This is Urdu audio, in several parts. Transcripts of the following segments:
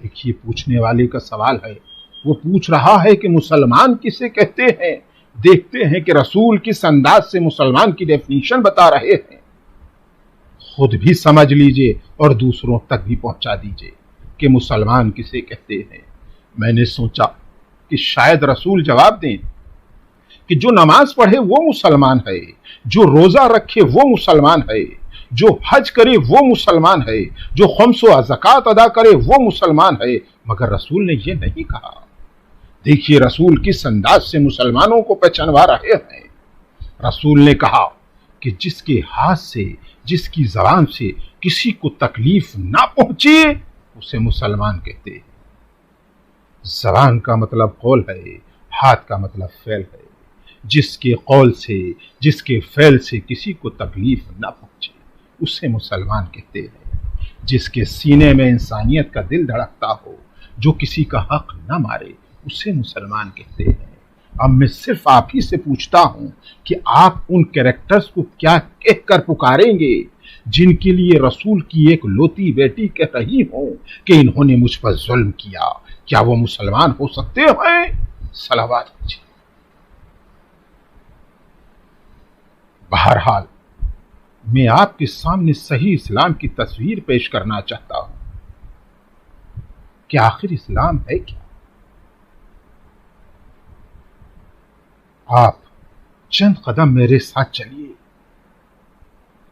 دیکھیے پوچھنے والے کا سوال ہے، وہ پوچھ رہا ہے کہ مسلمان کسے کہتے ہیں؟ دیکھتے ہیں کہ رسول کس انداز سے مسلمان کی ڈیفینیشن بتا رہے ہیں۔ خود بھی سمجھ لیجئے اور دوسروں تک بھی پہنچا دیجئے کہ مسلمان کسے کہتے ہیں۔ میں نے سوچا کہ شاید رسول جواب دیں کہ جو نماز پڑھے وہ مسلمان ہے، جو روزہ رکھے وہ مسلمان ہے، جو حج کرے وہ مسلمان ہے، جو خمس و زکوٰۃ ادا کرے وہ مسلمان ہے، مگر رسول نے یہ نہیں کہا۔ دیکھیے رسول کس انداز سے مسلمانوں کو پہچانوا رہے ہیں۔ رسول نے کہا کہ جس کے ہاتھ سے، جس کی زبان سے کسی کو تکلیف نہ پہنچے اسے مسلمان کہتے ہیں۔ زبان کا مطلب قول ہے، ہاتھ کا مطلب فعل ہے۔ جس کے قول سے، جس کے فعل سے کسی کو تکلیف نہ پہنچے اسے مسلمان کہتے ہیں۔ جس کے سینے میں انسانیت کا دل دھڑکتا ہو، جو کسی کا حق نہ مارے اسے مسلمان کہتے ہیں۔ اب میں صرف آپ ہی سے پوچھتا ہوں کہ آپ ان کیریکٹرز کو کیا کہہ کر پکاریں گے جن کے لیے رسول کی ایک لوتی بیٹی کہہ رہی ہوں کہ انہوں نے مجھ پر ظلم کیا؟ کیا وہ مسلمان ہو سکتے ہیں؟ صلوات کیجیے۔ بہرحال میں آپ کے سامنے صحیح اسلام کی تصویر پیش کرنا چاہتا ہوں کہ آخر اسلام ہے کیا؟ آپ چند قدم میرے ساتھ چلیے۔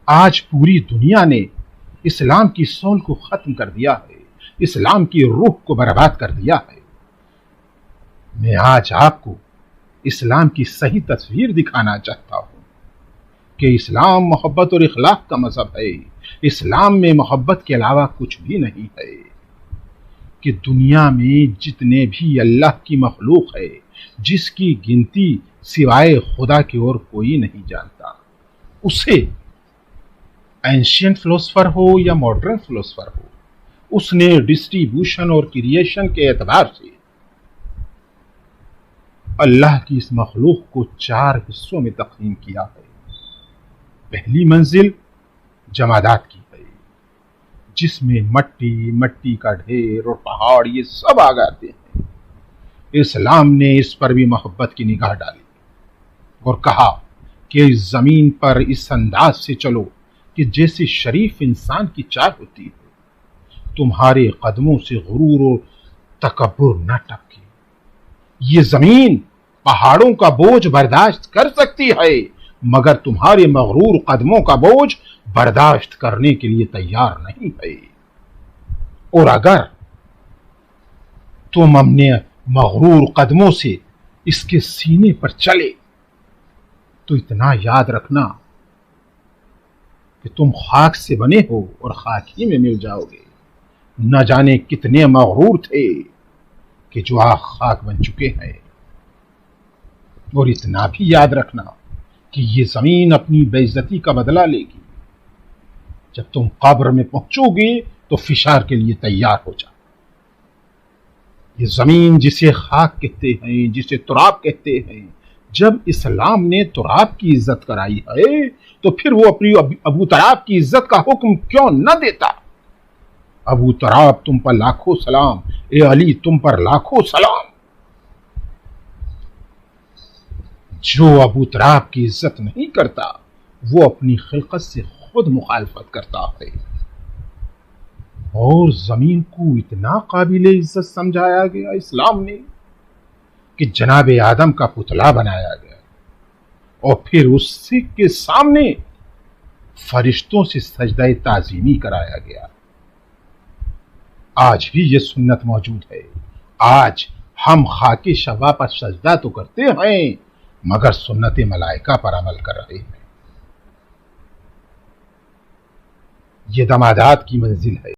آج پوری دنیا نے اسلام کی سول کو ختم کر دیا ہے، اسلام کی روح کو برباد کر دیا ہے۔ میں آج آپ کو اسلام کی صحیح تصویر دکھانا چاہتا ہوں کہ اسلام محبت اور اخلاق کا مذہب ہے۔ اسلام میں محبت کے علاوہ کچھ بھی نہیں ہے۔ کہ دنیا میں جتنے بھی اللہ کی مخلوق ہے، جس کی گنتی سوائے خدا کی اور کوئی نہیں جانتا، اسے اینشینٹ فلسفر ہو یا ماڈرن فلسفر ہو، اس نے ڈسٹریبیوشن اور کریشن کے اعتبار سے اللہ کی اس مخلوق کو 4 حصوں میں تقسیم کیا ہے۔ پہلی منزل جمادات کی ہے، جس میں مٹی کا ڈھیر اور پہاڑ یہ سب آ جاتے ہیں۔ اسلام نے اس پر بھی محبت کی نگاہ ڈالی اور کہا کہ اس زمین پر اس انداز سے چلو کہ جیسے شریف انسان کی چال ہوتی ہے، تمہارے قدموں سے غرور اور تکبر نہ ٹپکے۔ یہ زمین پہاڑوں کا بوجھ برداشت کر سکتی ہے، مگر تمہارے مغرور قدموں کا بوجھ برداشت کرنے کے لیے تیار نہیں ہے۔ اور اگر تم اپنے مغرور قدموں سے اس کے سینے پر چلے تو اتنا یاد رکھنا کہ تم خاک سے بنے ہو اور خاک ہی میں مل جاؤ گے۔ نہ جانے کتنے مغرور تھے کہ جو آج خاک بن چکے ہیں۔ اور اتنا بھی یاد رکھنا کہ یہ زمین اپنی بے عزتی کا بدلہ لے گی۔ جب تم قبر میں پہنچو گے تو فشار کے لیے تیار ہو جاؤ۔ یہ زمین جسے خاک کہتے ہیں، جسے تراب کہتے ہیں، جب اسلام نے تراب کی عزت کرائی ہے تو پھر وہ اپنی ابو تراب کی عزت کا حکم کیوں نہ دیتا؟ ابو تراب تم پر لاکھوں سلام، اے علی تم پر لاکھوں سلام۔ جو ابو تراب کی عزت نہیں کرتا وہ اپنی خلقت سے خود مخالفت کرتا ہے۔ اور زمین کو اتنا قابل عزت سمجھایا گیا اسلام نے کہ جناب آدم کا پتلا بنایا گیا اور پھر اس کے سامنے فرشتوں سے سجدہ تعظیمی کرایا گیا۔ آج بھی یہ سنت موجود ہے۔ آج ہم خاک شبا پر سجدہ تو کرتے ہیں مگر سنت ملائکہ پر عمل کر رہے ہیں۔ یہ دمادات کی منزل ہے۔